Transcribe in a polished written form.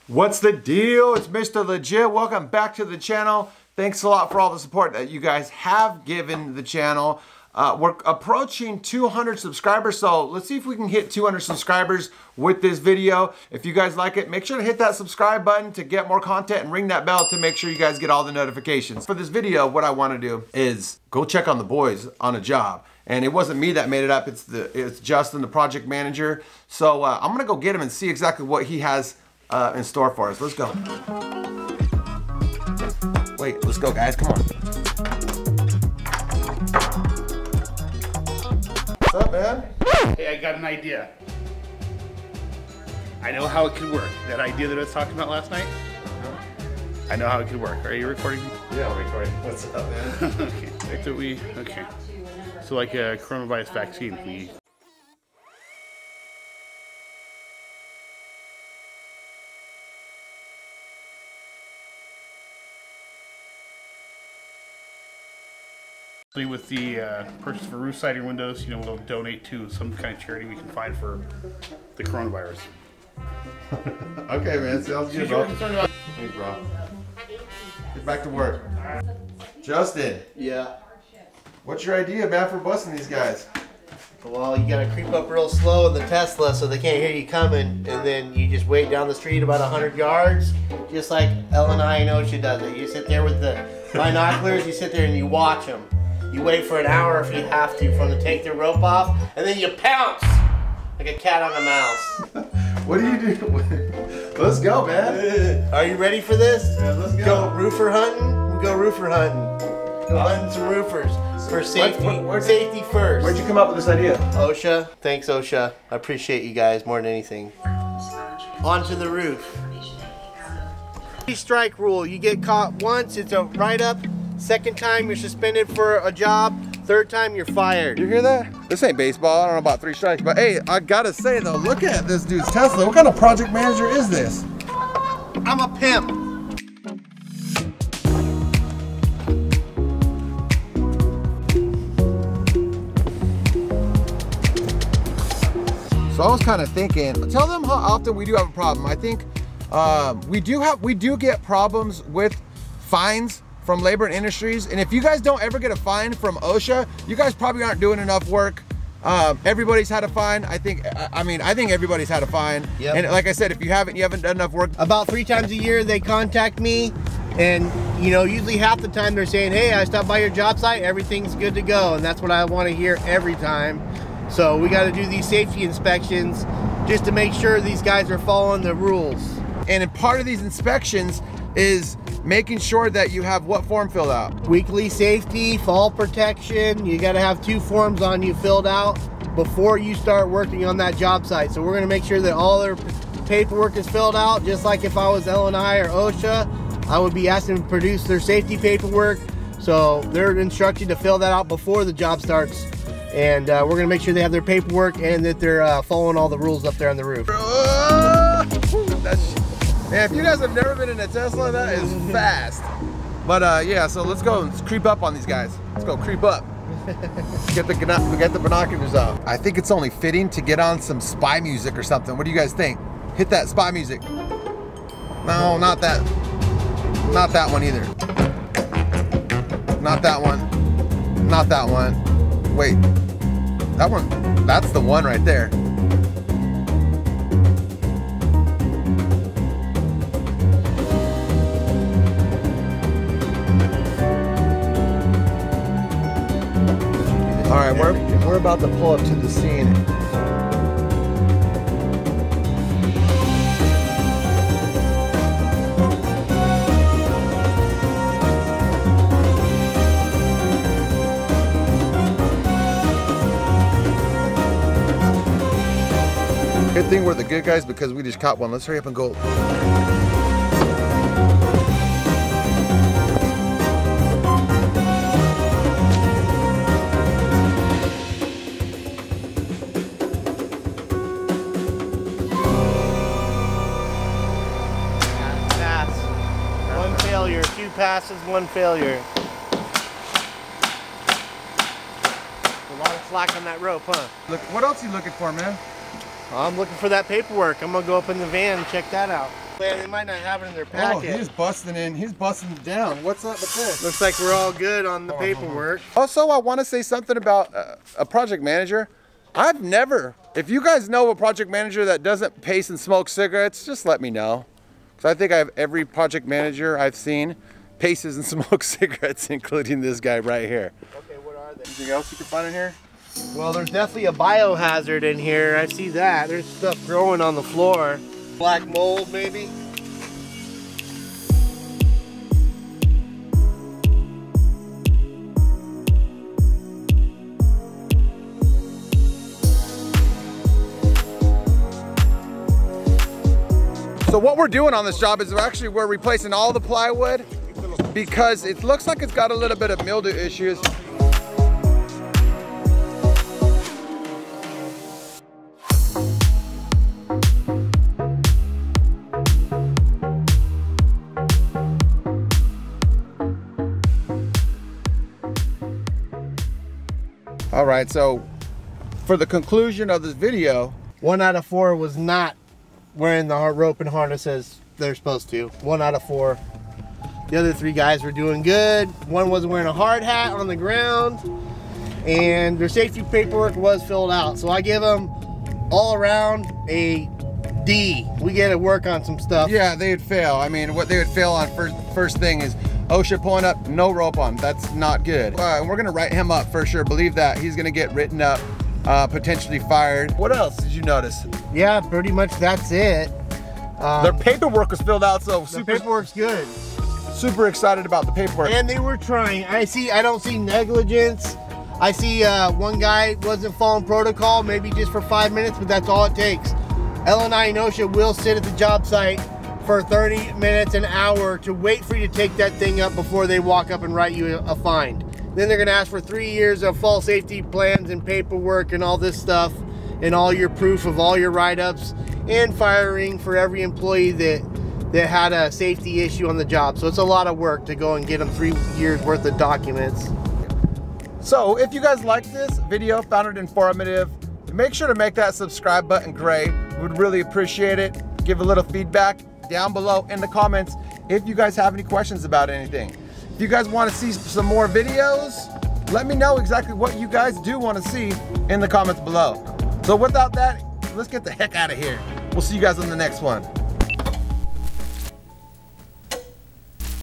What's the deal? It's Mr. Legit. Welcome back to the channel. Thanks a lot for all the support that you guys have given the channel. We're approaching 200 subscribers, so let's see if we can hit 200 subscribers with this video. If you guys like it, make sure to hit that subscribe button to get more content and ring that bell to make sure you guys get all the notifications. For this video, what I want to do is go check on the boys on a job. And it wasn't me that made it up, it's Justin, the project manager. So I'm gonna go get him and see exactly what he has in store for us. Let's go. Wait, let's go, guys. Come on. What's up, man? Hey, I got an idea. I know how it could work. That idea that I was talking about last night? I know how it could work. Are you recording? Yeah, I'm recording. What's up, man? Okay. So like a coronavirus vaccine, with the purchase for roof siding windows, we'll donate to some kind of charity we can find for the coronavirus. Okay, man. Sounds good, bro. Hey, bro. Get back to work. Justin. Yeah. What's your idea, man, for busting these guys? Well, you gotta creep up real slow in the Tesla so they can't hear you coming, and then you just wait down the street about 100 yards, just like L&I and OSHA does it. You sit there with the binoculars, you sit there and you watch them. You wait for an hour if you have to for them to take their rope off, and then you pounce like a cat on a mouse. What do you do? Let's go, man. Are you ready for this? Yeah, let's go. Go roofer hunting? We go roofer hunting. Go hunting some roofers for safety. Safety first. Where'd you come up with this idea? OSHA. Thanks, OSHA. I appreciate you guys more than anything. Onto the roof. Strike rule. You get caught once, it's a write-up. Second time, you're suspended for a job. Third time, you're fired. You hear that? This ain't baseball. I don't know about 3 strikes, but hey, I gotta say though, look at this dude's Tesla. What kind of project manager is this? I'm a pimp. So I was kind of thinking, tell them how often we do have a problem. I think we do get problems with fines from Labor and Industries, and if you guys don't ever get a fine from OSHA, you guys probably aren't doing enough work. Everybody's had a fine. I think everybody's had a fine. Yep. And like I said, if you haven't done enough work. About 3 times a year they contact me, and usually half the time they're saying, hey, I stopped by your job site, everything's good to go, and that's what I want to hear every time. So we got to do these safety inspections just to make sure these guys are following the rules. And in part of these inspections is making sure that you have what form filled out? Weekly safety, fall protection. You got to have 2 forms on you filled out before you start working on that job site. So we're going to make sure that all their paperwork is filled out, just like if I was L&I or OSHA, I would be asking them to produce their safety paperwork. So they're instructed to fill that out before the job starts. And we're going to make sure they have their paperwork and that they're following all the rules up there on the roof. Man, if you guys have never been in a Tesla, that is fast. But yeah, so let's go and creep up on these guys. Let's go creep up. Get the binoculars out. I think it's only fitting to get on some spy music or something. What do you guys think? Hit that spy music. No, not that. Not that one either. Not that one. Not that one. Wait. That one. That's the one right there. All right, we're about to pull up to the scene. Good thing we're the good guys because we just caught one. Let's hurry up and go. Failure, 2 passes, 1 failure. A lot of slack on that rope, huh? Look, what else are you looking for, man? I'm looking for that paperwork. I'm gonna go up in the van and check that out. Man, they might not have it in their Oh, packet. he's busting in. He's busting down. What's up with this? Looks like we're all good on the paperwork. Also, I want to say something about a project manager. I've never, if you guys know a project manager that doesn't pace and smoke cigarettes, just let me know. Because I think I have every project manager I've seen paces and smokes cigarettes, including this guy right here. Okay, what are they? Anything else you can find in here? Well, there's definitely a biohazard in here. I see that. There's stuff growing on the floor. Black mold, maybe? So what we're doing on this job is we're replacing all the plywood because it looks like it's got a little bit of mildew issues. All right, so for the conclusion of this video, 1 out of 4 was not wearing the rope and harness as they're supposed to. 1 out of 4. The other 3 guys were doing good. One wasn't wearing a hard hat on the ground, and their safety paperwork was filled out. So I give them all around a D. We get to work on some stuff. yeah, they would fail. I mean, what they would fail on first thing is OSHA pulling up, no rope on. That's not good. We're gonna write him up for sure. Believe that. He's gonna get written up, potentially fired. What else did you notice? Yeah, pretty much that's it. Their paperwork was filled out, so The paperwork's good. super excited about the paperwork. And they were trying. I don't see negligence. I see one guy wasn't following protocol, maybe just for 5 minutes, but that's all it takes. LNI and OSHA will sit at the job site for 30 minutes, an hour to wait for you to take that thing up before they walk up and write you a fine. Then they're gonna ask for 3 years of fall safety plans and paperwork and all this stuff and all your proof of all your write-ups and firing for every employee that had a safety issue on the job. So it's a lot of work to go and get them 3 years worth of documents. So if you guys like this video, found it informative, make sure to make that subscribe button gray. We'd really appreciate it. Give a little feedback down below in the comments if you guys have any questions about anything. If you guys want to see some more videos, let me know exactly what you guys do want to see in the comments below. So without that, let's get the heck out of here. We'll see you guys on the next one.